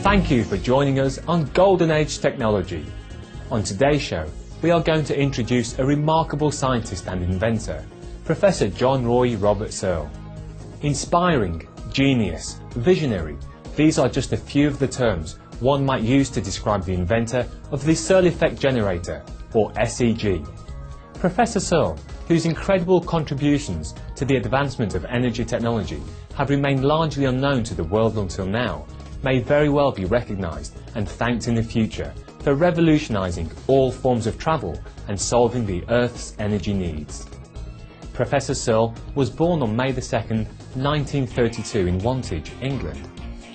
Thank you for joining us on Golden Age Technology. On today's show, we are going to introduce a remarkable scientist and inventor, Professor John Roy Robert Searl. Inspiring, genius, visionary, these are just a few of the terms one might use to describe the inventor of the Searl effect generator, or SEG. Professor Searl, whose incredible contributions to the advancement of energy technology have remained largely unknown to the world until now, may very well be recognized and thanked in the future for revolutionizing all forms of travel and solving the Earth's energy needs. Professor Searl was born on May 2nd, 1932 in Wantage, England.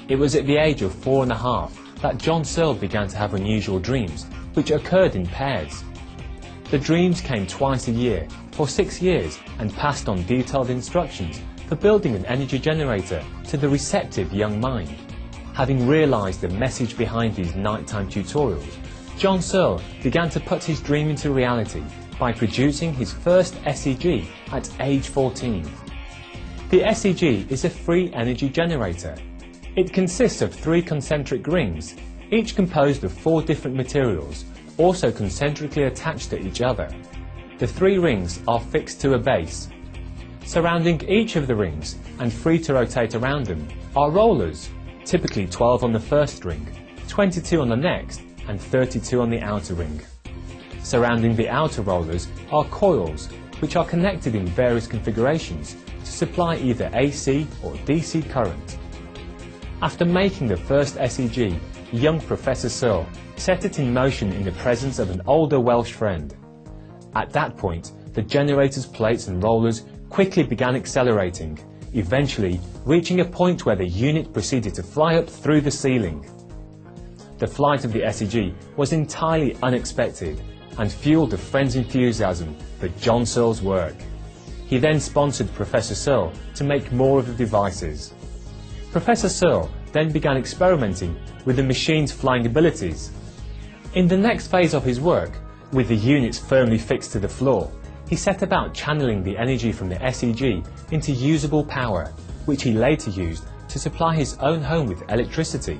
It was at the age of 4.5 that John Searl began to have unusual dreams, which occurred in pairs. The dreams came twice a year for 6 years and passed on detailed instructions for building an energy generator to the receptive young mind. Having realized the message behind these nighttime tutorials, John Searl began to put his dream into reality by producing his first SEG at age 14. The SEG is a free energy generator. It consists of 3 concentric rings, each composed of 4 different materials, also concentrically attached to each other. The 3 rings are fixed to a base. Surrounding each of the rings and free to rotate around them are rollers, typically 12 on the first ring, 22 on the next, and 32 on the outer ring. Surrounding the outer rollers are coils, which are connected in various configurations to supply either AC or DC current. After making the first SEG, young Professor Searl set it in motion in the presence of an older Welsh friend. At that point, the generator's plates and rollers quickly began accelerating, eventually reaching a point where the unit proceeded to fly up through the ceiling. The flight of the SEG was entirely unexpected and fueled a friend's enthusiasm for John Searl's work. He then sponsored Professor Searl to make more of the devices. Professor Searl then began experimenting with the machine's flying abilities. In the next phase of his work, with the units firmly fixed to the floor, he set about channeling the energy from the SEG into usable power, which he later used to supply his own home with electricity.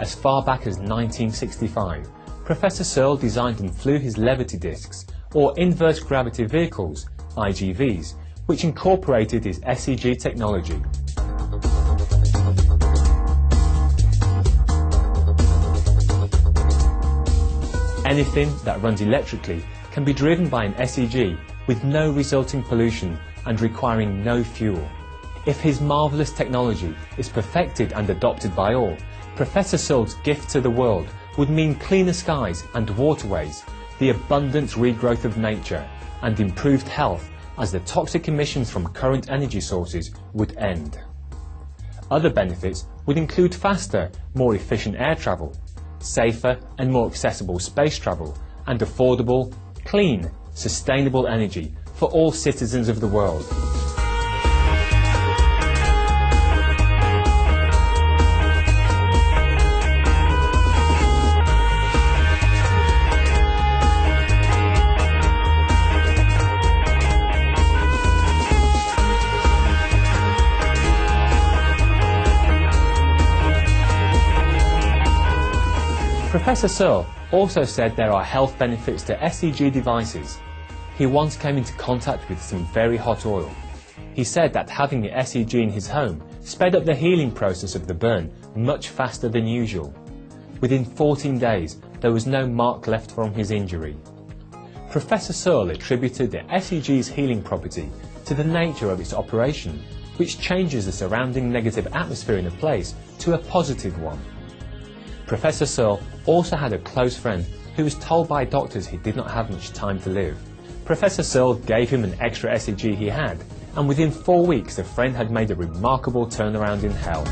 As far back as 1965, Professor Searl designed and flew his levity discs, or inverse gravity vehicles, IGVs, which incorporated his SEG technology. Anything that runs electrically can be driven by an SEG with no resulting pollution and requiring no fuel. If his marvellous technology is perfected and adopted by all, Professor Searl's gift to the world would mean cleaner skies and waterways, the abundant regrowth of nature, and improved health as the toxic emissions from current energy sources would end. Other benefits would include faster, more efficient air travel, safer and more accessible space travel, and affordable, clean, sustainable energy for all citizens of the world. Professor Searl also said there are health benefits to SEG devices. He once came into contact with some very hot oil. He said that having the SEG in his home sped up the healing process of the burn much faster than usual. Within 14 days, there was no mark left from his injury. Professor Searl attributed the SEG's healing property to the nature of its operation, which changes the surrounding negative atmosphere in a place to a positive one. Professor Searl also had a close friend who was told by doctors he did not have much time to live. Professor Searl gave him an extra SEG he had, and within 4 weeks the friend had made a remarkable turnaround in health.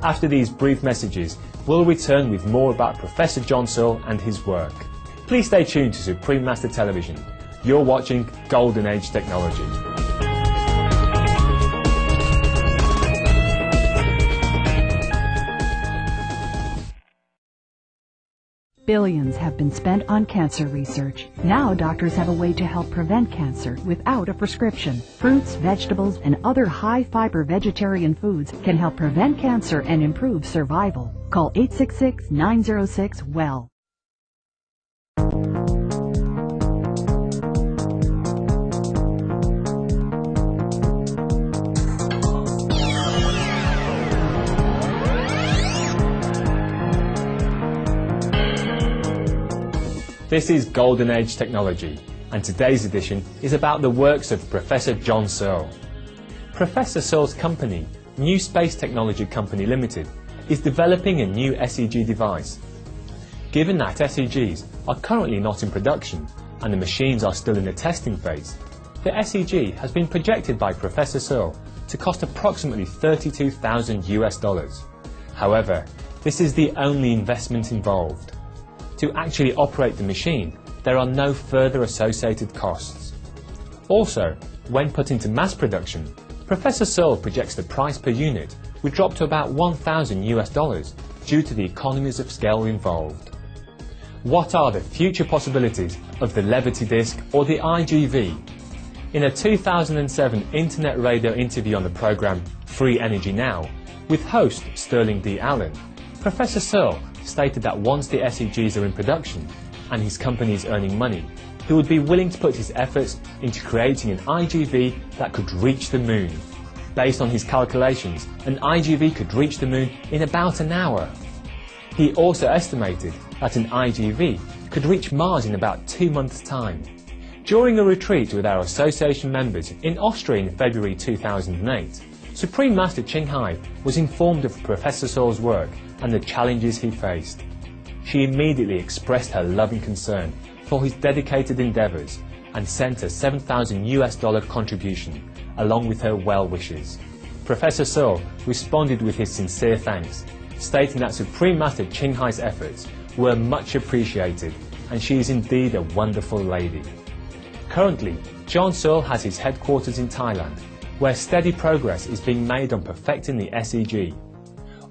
After these brief messages, we'll return with more about Professor John Searl and his work. Please stay tuned to Supreme Master Television. You're watching Golden Age Technology. Billions have been spent on cancer research. Now doctors have a way to help prevent cancer without a prescription. Fruits, vegetables, and other high-fiber vegetarian foods can help prevent cancer and improve survival. Call 866-906-WELL. This is Golden Age Technology, and today's edition is about the works of Professor John Searl. Professor Searl's company, New Space Technology Company Limited, is developing a new SEG device. Given that SEGs are currently not in production and the machines are still in the testing phase, the SEG has been projected by Professor Searl to cost approximately $32,000. However, this is the only investment involved. To actually operate the machine, there are no further associated costs. Also, when put into mass production, Professor Searl projects the price per unit would drop to about $1,000 due to the economies of scale involved. What are the future possibilities of the Levity Disc or the IGV? In a 2007 internet radio interview on the program Free Energy Now, with host Sterling D. Allen, Professor Searl stated that once the SEGs are in production and his company is earning money, he would be willing to put his efforts into creating an IGV that could reach the moon. Based on his calculations, an IGV could reach the moon in about an hour. He also estimated that an IGV could reach Mars in about 2 months' time. During a retreat with our association members in Austria in February 2008, Supreme Master Ching Hai was informed of Professor Searl's work and the challenges he faced. She immediately expressed her love and concern for his dedicated endeavours and sent a $7,000 contribution along with her well wishes. Professor Searl responded with his sincere thanks, stating that Supreme Master Ching Hai's efforts were much appreciated and she is indeed a wonderful lady. Currently, John Searl has his headquarters in Thailand, where steady progress is being made on perfecting the SEG.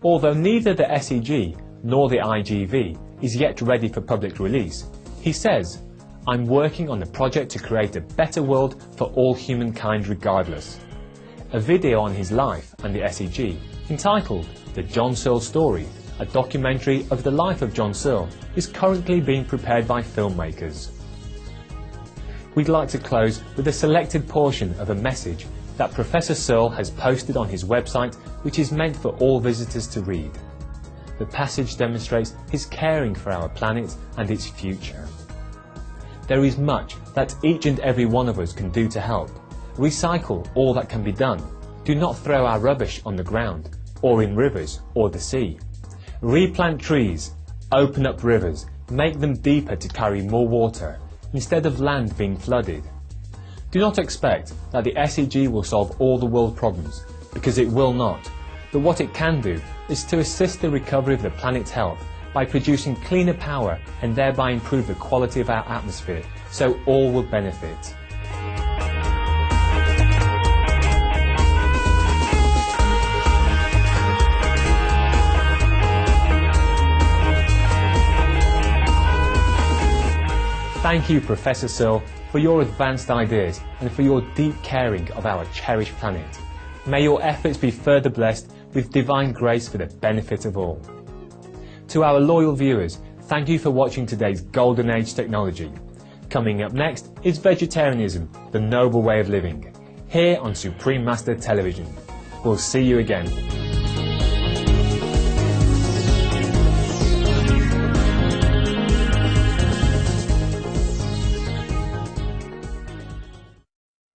Although neither the SEG nor the IGV is yet ready for public release, he says, "I'm working on a project to create a better world for all humankind regardless." A video on his life and the SEG, entitled The John Searl Story, a documentary of the life of John Searl, is currently being prepared by filmmakers. We'd like to close with a selected portion of a message that Professor Searl has posted on his website, which is meant for all visitors to read. The passage demonstrates his caring for our planet and its future. There is much that each and every one of us can do to help. Recycle all that can be done. Do not throw our rubbish on the ground, or in rivers, or the sea. Replant trees, open up rivers, make them deeper to carry more water, instead of land being flooded. Do not expect that the SEG will solve all the world problems, because it will not. But what it can do is to assist the recovery of the planet's health by producing cleaner power and thereby improve the quality of our atmosphere, so all will benefit. Thank you, Professor Searl, for your advanced ideas and for your deep caring of our cherished planet. May your efforts be further blessed with divine grace for the benefit of all. To our loyal viewers, thank you for watching today's Golden Age Technology. Coming up next is Vegetarianism, the Noble Way of Living, here on Supreme Master Television. We'll see you again.